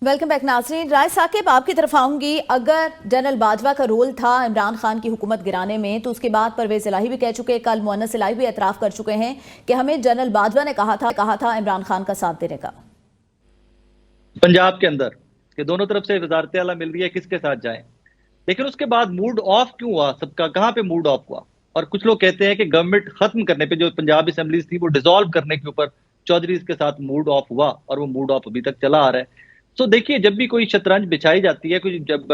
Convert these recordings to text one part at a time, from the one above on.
Welcome back नाज़रीन। राय साकिब, आपकी तरफ आऊंगी। अगर जनरल बाजवा का रोल था इमरान खान की हुकूमत गिराने में, तो उसके बाद परवेज इलाही भी कह चुके, कल मुअन्नस इलाही भी एतराफ़ कर चुके हैं कि हमें जनरल बाजवा ने कहा था इमरान खान का साथ देने का। पंजाब के अंदर कि दोनों तरफ से वजारत आला मिल रही है, किसके साथ जाएं। लेकिन उसके बाद मूड ऑफ क्यों हुआ सबका? कहां पे मूड ऑफ हुआ? और कुछ लोग कहते हैं कि गवर्नमेंट खत्म करने पे, जो पंजाब असेंबलीज थी वो डिसॉल्व करने के ऊपर चौधरी के साथ मूड ऑफ हुआ, और वो मूड ऑफ अभी तक चला आ रहा है। तो देखिए, जब भी कोई शतरंज बिछाई जाती है, कुछ जब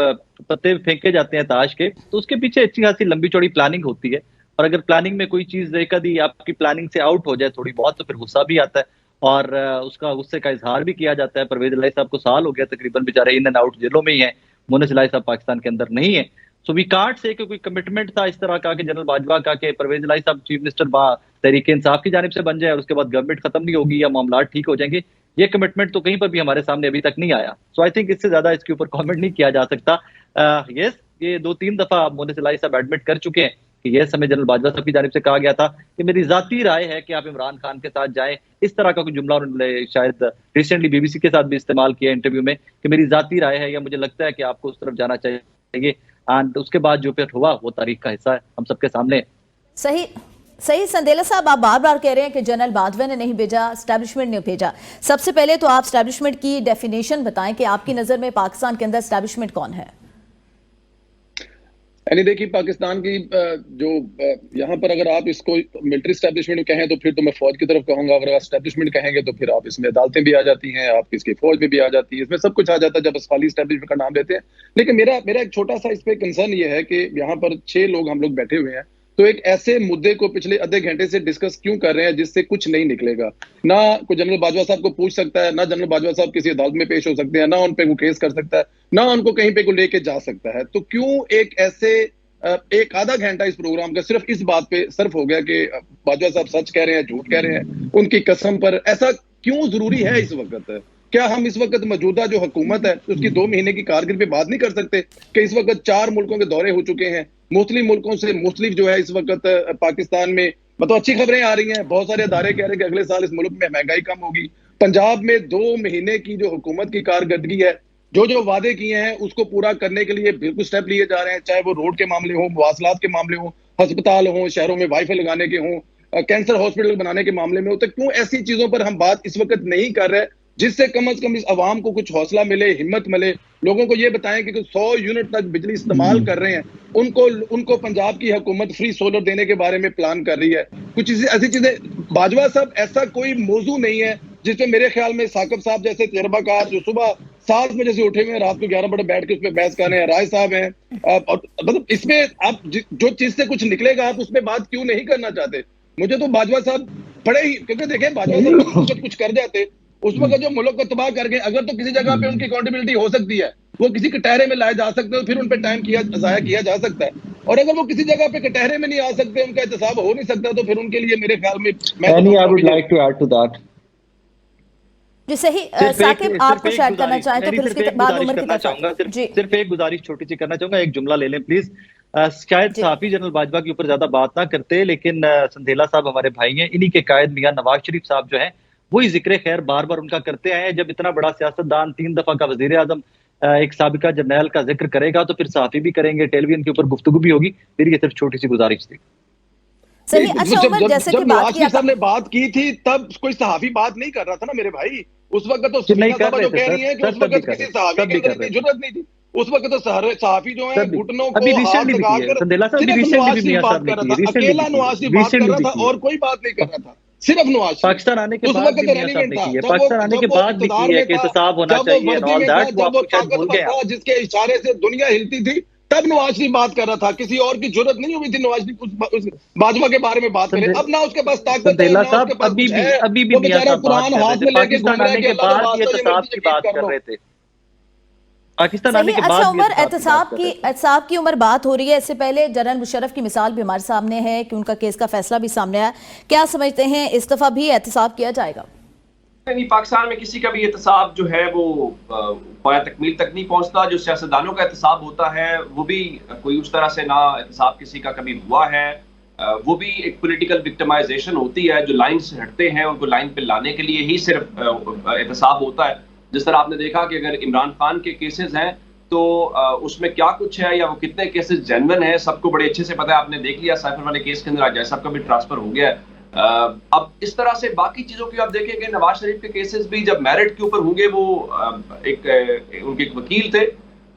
पत्ते फेंके जाते हैं ताश के, तो उसके पीछे अच्छी खासी लंबी चौड़ी प्लानिंग होती है। और अगर प्लानिंग में कोई चीज एक आधी आपकी प्लानिंग से आउट हो जाए थोड़ी बहुत, तो फिर गुस्सा भी आता है और उसका गुस्से का इजहार भी किया जाता है। परवेज इलाही साहब को साल हो गया तकरीबन, बेचारे इन एंड आउट जेलों में ही है। मुअन्नस इलाही साहब पाकिस्तान के अंदर नहीं है। सो वी कांट से कि कोई कमिटमेंट था इस तरह का कि जनरल बाजवा का कि परवेज इलाही साहब चीफ मिनिस्टर तहरीक इंसाफ की जानिब से बन जाए और उसके बाद गवर्नमेंट खत्म नहीं होगी या मामला ठीक हो जाएंगे। ये कमिटमेंट तो कहीं पर भी हमारे सामने अभी तक नहीं आया। सो आई थिंक इससे ज्यादा इसके ऊपर कमेंट नहीं किया जा सकता। यस, ये 2-3 दफा मुअन्नस इलाही साहब एडमिट कर चुके हैं कि यस, हमें जनरल बाजवा साहब की जानिब से कहा गया था कि मेरी जाती राय है कि आप इमरान खान के साथ जाएं। इस तरह का कोई जुमला उन्होंने शायद रिसेंटली बीबीसी के साथ भी इस्तेमाल किया इंटरव्यू में कि मेरी जाती राय है या मुझे लगता है कि आपको उस तरफ जाना चाहिए। एंड उसके बाद जो फिर हुआ वो तारीख का हिस्सा है, हम सबके सामने है। सही सही संदेला साहब, आप बार बार कह रहे हैं कि जनरल बाजवा ने नहीं भेजा, एस्टैब्लिशमेंट ने भेजा। सबसे पहले तो आप एस्टैब्लिशमेंट की डेफिनेशन बताएं कि आपकी नजर में पाकिस्तान के अंदर एस्टैब्लिशमेंट कौन है? यानी देखिए, पाकिस्तान की जो यहाँ पर अगर आप इसको मिलिट्री स्टैब्लिशमेंट कहें तो फिर तो मैं फौज की तरफ कहूंगा। अगर स्टैब्लिशमेंट कहेंगे तो फिर आप इसमें अदालतें भी आ जाती हैं, आप इसकी फौज में भी आ जाती है, इसमें सब कुछ आ जाता है जब खाली स्टैब्लिशमेंट का नाम लेते हैं। लेकिन मेरा एक छोटा सा इस पे कंसर्न ये है कि यहाँ पर 6 लोग हम लोग बैठे हुए हैं, तो एक ऐसे मुद्दे को पिछले आधे घंटे से डिस्कस क्यों कर रहे हैं जिससे कुछ नहीं निकलेगा? ना कोई जनरल बाजवा साहब को पूछ सकता है, ना जनरल बाजवा साहब किसी अदालत में पेश हो सकते हैं, ना उन पे वो केस कर सकता है, ना उनको कहीं पे को लेके जा सकता है। तो क्यों एक ऐसे एक आधा घंटा इस प्रोग्राम का सिर्फ इस बात पे सर्फ हो गया कि बाजवा साहब सच कह रहे हैं, झूठ कह रहे हैं, उनकी कसम पर? ऐसा क्यों जरूरी है इस वक्त? क्या हम इस वक्त मौजूदा जो हुकूमत है उसकी 2 महीने की कारगिल पे बात नहीं कर सकते कि इस वक्त 4 मुल्कों के दौरे हो चुके हैं, मुस्लिम मुल्कों से मुस्लिम जो है इस वक्त पाकिस्तान में मतलब अच्छी खबरें आ रही हैं। बहुत सारे अदारे कह रहे हैं कि अगले साल इस मुल्क में महंगाई कम होगी। पंजाब में 2 महीने की जो हुकूमत की कारकर्दगी है, जो जो वादे किए हैं उसको पूरा करने के लिए बिल्कुल स्टेप लिए जा रहे हैं, चाहे वो रोड के मामले हो, मवासलात के मामले हो, अस्पताल हो, शहरों में वाईफाई लगाने के हो, कैंसर हॉस्पिटल बनाने के मामले में हो। तो क्यों ऐसी चीजों पर हम बात इस वक्त नहीं कर रहे जिससे कम से कम इस अवाम को कुछ हौसला मिले, हिम्मत मिले? लोगों को ये बताएं कि 100 यूनिट तक बिजली इस्तेमाल कर रहे हैं, उनको पंजाब की हुकूमत फ्री सोलर देने के बारे में प्लान कर रही है। कुछ ऐसी चीजें बाजवा साहब, ऐसा कोई मौजू नहीं है जिसमें मेरे ख्याल में साकिब साहब जैसे तजर्बाकार जो सुबह 7 बजे से उठे हुए हैं, रात को 11 बजे बैठ के उस पर बहस कर रहे हैं, राय साहब हैं, और मतलब इसमें आप जो चीज से कुछ निकलेगा आप उस पर बात क्यों नहीं करना चाहते? मुझे तो बाजवा साहब बड़े ही, क्योंकि देखें बाजवा साहब कुछ कर जाते उस वक्त जो मुल्क को तबाह कर गए, अगर तो किसी जगह पे उनकी अकाउंटेबिलिटी हो सकती है, वो किसी कटहरे में लाए जा सकते हैं, फिर उन पर टाइम जाया किया जा सकता है। और अगर वो किसी जगह पे कटहरे में नहीं आ सकते, उनका एहतसाब हो नहीं सकता, तो फिर उनके लिए मेरे ख्याल में जी सही। साकिब, आप कुछ ऐड करना चाहें तो फिर उसके बाद उमर की तरफ सिर्फ एक गुजारिश छोटी सी करना चाहूंगा, एक जुमला ले लें प्लीज। शायद सहाफी जनरल बाजवा के ऊपर ज्यादा बात ना करते, लेकिन संदेला साहब हमारे भाई हैं, इन्हीं के कायद मियां नवाज शरीफ साहब जो हैं वही जिक्र खैर बार बार उनका करते आए हैं। जब इतना बड़ा सियासतदान 3 दफा का वजीर आजम एक साबिका जर्नैल का जिक्र करेगा तो फिर सहाफी भी करेंगे, टेलीविजन के ऊपर गुफ्तगू भी होगी। मेरी ये सिर्फ छोटी सी गुजारिश थी। सही। अच्छा उमर, जैसे कि नवाज शरीफ साहब ने बात की थी तब कोई सहाफी बात नहीं कर रहा था ना मेरे भाई। उस वक्त तो नहीं कर रहे थे, कह रही है कि उस वक्त किसी सहाफी की जरूरत नहीं थी। उस वक्त तो सहाफी जो है घुटनों को हाथ लगाकर अकेला नवाज शरीफ बात कर रहा था और कोई बात नहीं कर रहा था, सिर्फ नवाज। पाकिस्तान आने के बाद भी मियां साहब ने की है, पाकिस्तान आने के बाद भी की है कि एहतसाब होना चाहिए और ऑल दैट, वो आप शायद भूल गए। जिसके इशारे से दुनिया हिलती थी तब नवाज शरीफ बात कर रहा था, किसी और की जरूरत नहीं हुई थी नवाज शरीफ बाजवा के बारे में बात करें। अब ना उसके पास ताकत है, ना उसके पास अभी भी मियां साहब कुरान हाथ में लेके घूम रहे हैं कि अल्लाह वास्ते एहतसाब की बात कर रहे थे। पाकिस्तान आने के बाद। अच्छा उमर, एहतसाब की उमर बात हो रही है, इससे पहले जनरल मुशर्रफ की मिसाल भी हमारे सामने है कि उनका केस का फैसला भी सामने आया। क्या समझते हैं इस दफा भी एहतसाब किया जाएगा? नहीं, पाकिस्तान में किसी का भी एहतसाब जो है वो पाया तकमील तक नहीं पहुंचता। जो सियासतदानों का एहतसाब होता है वो भी कोई उस तरह से ना एहतसाब किसी का कभी हुआ है, वो भी एक पॉलिटिकल विक्टिमाइजेशन होती है। जो लाइन से हटते हैं उनको लाइन पे लाने के लिए ही सिर्फ एहतसाब होता है। जिस तरह आपने देखा कि अगर इमरान खान के केसेस हैं तो उसमें क्या कुछ है या वो कितने केसेस जेन्युइन है सबको बड़े अच्छे से पता है। आपने देख लिया साइफर वाले केस के अंदर अजय साहब का भी ट्रांसफर हो गया है। अब इस तरह से बाकी चीजों की आप देखेंगे, नवाज शरीफ के केसेस भी जब मेरिट के ऊपर होंगे, वो उनके एक वकील थे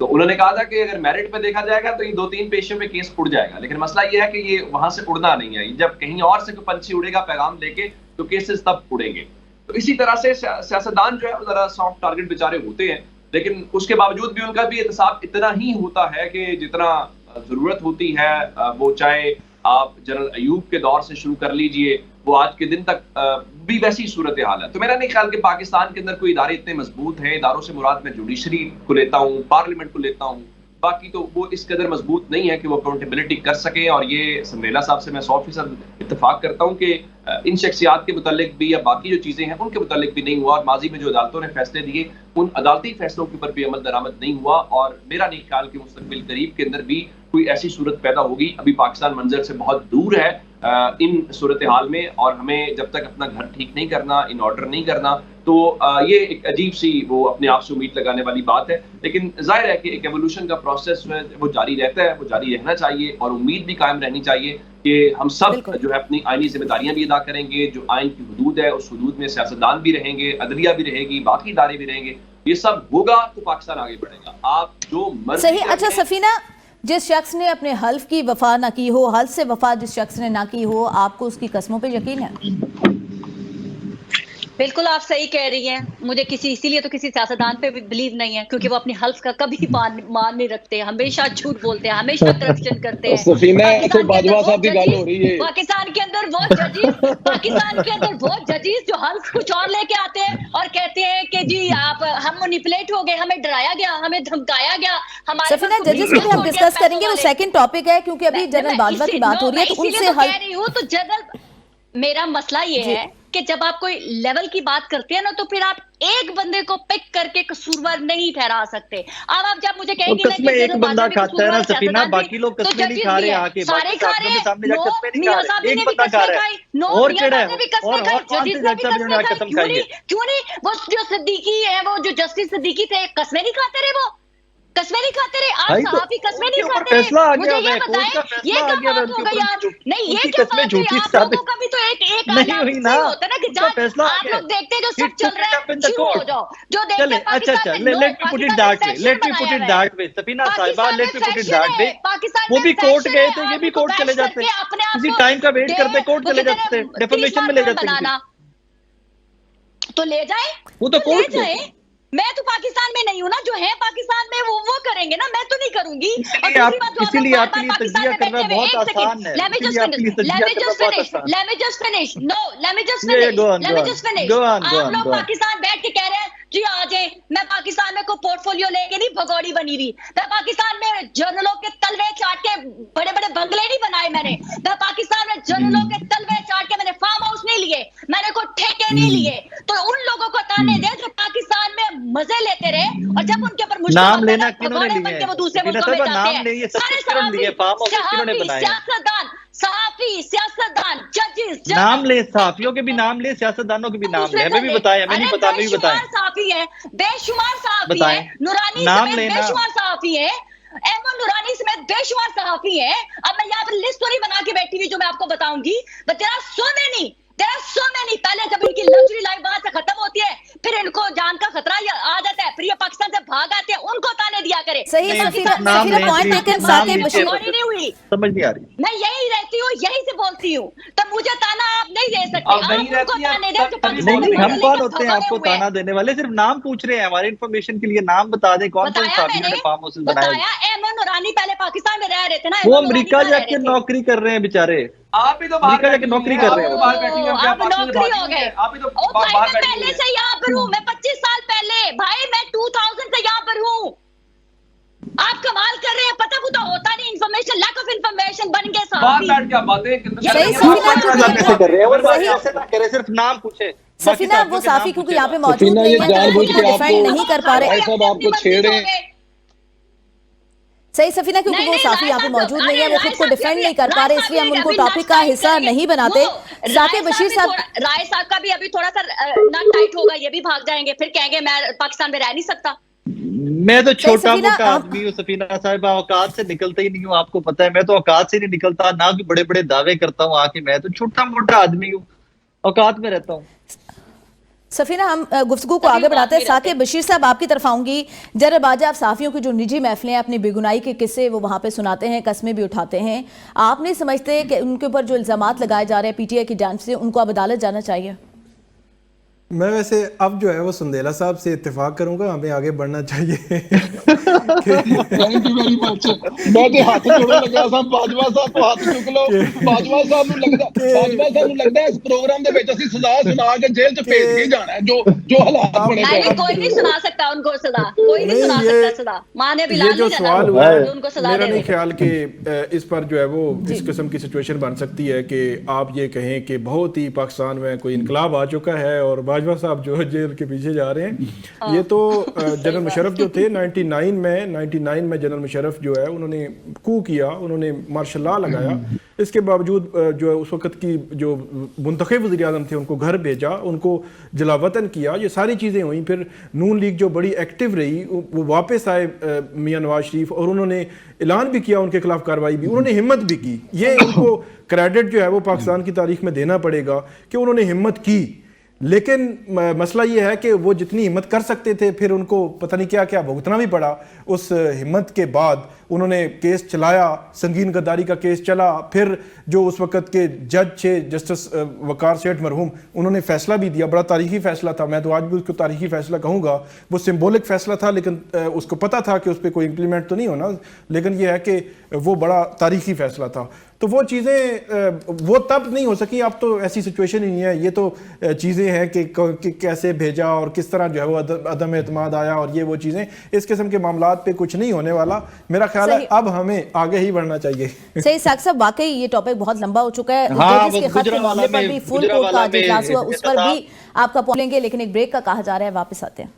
तो उन्होंने कहा था कि अगर मेरिट पे देखा जाएगा तो ये 2-3 पेशियों पे केस उड़ जाएगा, लेकिन मसला ये है कि ये वहां से उड़ना नहीं है। जब कहीं और से कोई पंछी उड़ेगा पैगाम लेके तो केसेस तब उड़ेंगे। तो इसी तरह से सियासतदान जो है वो जरा सॉफ्ट टारगेट बेचारे होते हैं, लेकिन उसके बावजूद भी उनका भी एहतसाब इतना ही होता है कि जितना जरूरत होती है। वो चाहे आप जनरल अयूब के दौर से शुरू कर लीजिए, वो आज के दिन तक भी वैसी सूरत हाल है। तो मेरा नहीं ख्याल कि पाकिस्तान के अंदर कोई इदारे इतने मजबूत हैं। इदारों से मुराद मैं जुडिशरी को लेता हूँ, पार्लियामेंट को लेता हूँ, बाकी तो वो इस कदर मजबूत नहीं है कि वो अकाउंटेबिलिटी कर सके। और ये समरेला साहब से मैं 100% इत्तेफाक करता हूँ कि इन शख्सियात के मुतालिक भी या बाकी जो चीजें हैं उनके मुतालिक भी नहीं हुआ। और माजी में जो अदालतों ने फैसले दिए उन अदालती फैसलों के ऊपर भी अमल दरामद नहीं हुआ। और मेरा नहीं ख्याल कि मुस्तकबिल करीब के अंदर भी कोई ऐसी सूरत पैदा होगी। अभी पाकिस्तान मंजर से बहुत दूर है इन सूरत हाल में, और हमें जब तक अपना घर ठीक नहीं करना, इन ऑर्डर नहीं करना, तो ये एक अजीब सी वो अपने आप से उम्मीद लगाने वाली बात है। लेकिन जाहिर है कि एक एवोल्यूशन का प्रोसेस वो जारी रहता है, वो जारी रहना चाहिए और उम्मीद भी कायम रहनी चाहिए कि हम सब जो है अपनी आईनी जिम्मेदारियां भी अदा करेंगे। जो आइन की हदूद है उस हदूद में सियासतदान भी रहेंगे, अदलिया भी रहेगी, बाकी इदारे भी रहेंगे। ये सब होगा तो पाकिस्तान आगे बढ़ेगा। आप जो मर्जी सही। अच्छा सफीना, जिस शख्स ने अपने हल्फ की वफा ना की हो, हल्फ से वफा जिस शख्स ने ना की हो, आपको उसकी कस्मों पे यकीन है? बिल्कुल आप सही कह रही हैं। मुझे इसीलिए तो किसी सियासतदान पे भी बिलीव नहीं है, क्योंकि वो अपनी हल्फ का कभी मान नहीं रखते, हमेशा झूठ बोलते हैं, हमेशा करप्शन करते हैं। सफीना से बाजवा साहब की गल हो रही है। पाकिस्तान के अंदर वो जजीज जो हल्फ कुछ और लेके आते हैं और कहते हैं कि जी आप हम मैनिपुलेट हो गए, हमें डराया गया, हमें धमकाया गया। हमारे सफीना, जजेस को भी हम डिस्कस करेंगे, वो सेकंड टॉपिक है, क्योंकि अभी जनरल बाजवा की बात हो रही है तो उनसे कह रही हूँ। तो जनरल मेरा मसला ये है कि जब आप कोई लेवल की बात करते हैं ना, तो फिर आप एक बंदे को पिक करके कसूरवार नहीं ठहरा सकते। अब जब मुझे कहेंगे तो कसमें एक बंदा खाता है ना सफीना, बाकी लोग कसमें नहीं खा रहे आके, सारे खा रहे हैं। मियां साहब ने भी कसमें खाई, और केड़ा है, ने भी कसमें खाई, जजीज ने भी कसमें खाई। क्यों नहीं? वो जो सिद्दीकी है, वो जो जस्टिस सिद्दीकी थे, कसमें नहीं खाते रहे? वो कसमें नहीं खाते रहे? आप सहाफी कसमें नहीं खाते रहे? मुझे ये बताएं, ये क्या बात हो गई आज? नहीं, ये क्या बात हुई? आप लोगों का भी तो एक होता है ना कि जब आप लोग देखते हैं जो सब चल रहा है, चुप हो जाओ। जो देखते हैं पाकिस्तान में, let me put it that way Safina Sahiba, let me put it that way. वो भी कोर्ट गए थे, ये भी कोर्ट चले जाते हैं, किसी टाइम का वेट करते कोर्ट चले जाते हैं, डेफामेशन में ले जाते हैं। तो ले जाए, वो तो कोर्ट जाए। मैं तो पाकिस्तान में नहीं हूँ ना, जो है पाकिस्तान में वो करेंगे ना, मैं तो नहीं करूंगी। इसीलिए आपके लिए तज्जिया करना बहुत आसान है। Let me just finish. आप लोग पाकिस्तान बैठ के कह रहे हैं जी आ जाए। मैं पाकिस्तान में कोई पोर्टफोलियो लेके नहीं भगौड़ी बनी हुई। मैं पाकिस्तान में जर्नलों के तलवे चाट के बड़े बड़े बंगले नहीं बनाए मैंने। मैं पाकिस्तान में जर्नलों के तलवे चाट के मैंने फार्म हाउस नहीं लिए, मैंने कोई ठेके नहीं लिए। तो उन लोगों को ताने दे जो पाकिस्तान में मजे लेते रहे, और जब उनके ऊपर मुश्किल नाम लेना किन्होंने लिए है? वो दूसरे मुल्कों में जाते हैं। सियासतदान, सियासतदान, जजेस, नाम ले, सहाफियों के भी नाम ले, सियासतदानों के भी नाम ले। हमें भी बताएं, हमें नहीं पता, हमें भी बताएं। सहाफी है, बेशुमार सहाफी है, नूरानी समेत बेशुमार सहाफी है, अहमद नूरानी समेत बेशुमार सहाफी है। अब मैं यहाँ पर लिस्ट थोड़ी बना के बैठी हुई जो मैं आपको बताऊंगी, but there are so many. पहले जब इनकी लग्जरी लाइफ वहां से खत्म होती है, फिर इनको जान का खतरा आ जाता है, फिर ये पाकिस्तान से भाग आते हैं, उनको ताने दिया करे। सही पॉइंट टेकन। नहीं हुई, समझ नहीं आ रही। मैं यही रहती हूँ, यही से बोलती हूँ, तो मुझे ताना आप नहीं दे सकते। आप उनको ताने दे जो पाकिस्तान में हम कौन होते हैं आपको ताना देने वाले? सिर्फ नाम पूछ रहे हैं, हमारे इन्फॉर्मेशन के लिए नाम बता दें कौन कौन साथियों ने फार्म हाउस बनाया। अहमद नूरानी पहले पाकिस्तान में रह रहे थे ना, वो अमेरिका जाके नौकरी कर रहे हैं बेचारे। आप भी तो बाहर जाके नौकरी कर रहे हैं, बाहर बैठी हैं, आप नौकरी हो गए। आप भी तो बाहर बैठी हैं। पहले से यहाँ पर हूँ मैं, 25 साल पहले भाई, मैं 2000 से यहाँ पर हूँ। आप कमाल कर रहे हैं, पता पुता होता नहीं, इन्फॉर्मेशन, लैक ऑफ इन्फॉर्मेशन बन गए साहब। बाहर बैठ के बातें कर रहे हैं, ऐसे ना करें, सिर्फ नाम पूछे। सफीना, वो साफी क्योंकि यहाँ पे मौजूद नहीं है, डिफेंड नहीं कर पा रहे। सब आपको छेड़े। सही सफीना, क्योंकि वो साफी यहाँ पे मौजूद नहीं है, वो खुद को डिफेंड नहीं कर पा रहे, इसलिए हम उनको टॉपिक का हिस्सा नहीं बनाते। साकिब बशीर साहब, राय साहब का भी अभी थोड़ा सा नट टाइट होगा, ये भी भाग जाएंगे, फिर कहेंगे मैं पाकिस्तान में रह नहीं सकता। मैं तो छोटा मोटा आदमी हूँ सफीना साहिबा, औकात से निकलता ही नहीं हूँ, आपको पता है। मैं तो औकात से नहीं निकलता, ना कि बड़े बड़े दावे करता हूँ आके। मैं तो छोटा मोटा आदमी हूँ, औकात में रहता हूँ। सफीना, हम गुफ्तगू को आगे बढ़ाते हैं। साकिब बशीर साहब, आपकी तरफ आऊंगी। जनरल बाजवा साफियों की जो निजी महफिलें हैं, अपनी बेगुनाही के किस्से वो वहां पे सुनाते हैं, कस्में भी उठाते हैं। आप नहीं समझते कि उनके ऊपर जो इल्जामात लगाए जा रहे हैं पीटीआई की जानिब से, उनको अब अदालत जाना चाहिए? मैं वैसे अब जो है वो सुंदेला साहब से इत्तेफाक करूंगा, हमें आगे बढ़ना चाहिए। Thank you very much. मैं तो हाथ जोड़न लगा सा, बाजवा साहब तो हाथ चुक लो। बाजवा साहब ਨੂੰ लगदा इस प्रोग्राम ਦੇ ਵਿੱਚ ਅਸੀਂ सजा सुना के जेल च भेज के जाना है, जो हालात बने नहीं, कोई नहीं सुना सकता उनको सजा, कोई नहीं सुना सकता सजा। मां ने भी ये जो सवाल हुआ है, उनको सजा मेरा दे नहीं ख्याल कि इस पर जो है वो इस किस्म की सिचुएशन बन सकती है कि आप ये कहें कि बहुत ही पाकिस्तान में कोई इनकलाब आ चुका है और बाजवा साहब जो है जेल के पीछे जा रहे हैं। ये तो जनरल मुशर्रफ जो थे 99 में जनरल मुशर्रफ जो है उन्होंने कू किया, उन्होंने मार्शल लॉ लगाया। इसके बावजूद जो है उस वक्त की जो मुंतखब वज़ीर आज़म थे उनको घर भेजा, उनको जलावतन किया, ये सारी चीज़ें हुई। फिर नून लीग जो बड़ी एक्टिव रही वो वापस आए मियां नवाज शरीफ, और उन्होंने ऐलान भी किया उनके खिलाफ कार्रवाई भी, उन्होंने हिम्मत भी की। ये उनको क्रेडिट जो है वो पाकिस्तान की तारीख में देना पड़ेगा कि उन्होंने हिम्मत की। लेकिन मसला ये है कि वो जितनी हिम्मत कर सकते थे फिर उनको पता नहीं क्या क्या भुगतना भी पड़ा। उस हिम्मत के बाद उन्होंने केस चलाया, संगीन गद्दारी का केस चला। फिर जो उस वक़्त के जज थे जस्टिस वकार सेठ मरहूम, उन्होंने फैसला भी दिया, बड़ा तारीखी फैसला था। मैं तो आज भी उसको तारीखी फैसला कहूँगा। वो सिंबॉलिक फैसला था, लेकिन उसको पता था कि उस पर कोई इम्प्लीमेंट तो नहीं होना, लेकिन यह है कि वो बड़ा तारीखी फैसला था। तो वो चीज़ें वो तब नहीं हो सकी, अब तो ऐसी सिचुएशन ही नहीं है। ये तो चीज़ें हैं कि कैसे भेजा और किस तरह जो है वो अदम एतमाद आया, और ये वो चीज़ें, इस किस्म के मामलात पे कुछ नहीं होने वाला। मेरा ख्याल है अब हमें आगे ही बढ़ना चाहिए। सही साकिब साहब, वाकई ये टॉपिक बहुत लंबा हो चुका है। हाँ, जजेस के खत के मामले पर भी फुल कोर्ट का इजलास हुआ, उस पर भी आपका पॉइंट लेंगे, लेकिन एक ब्रेक का कहा जा रहा है, वापस आते हैं।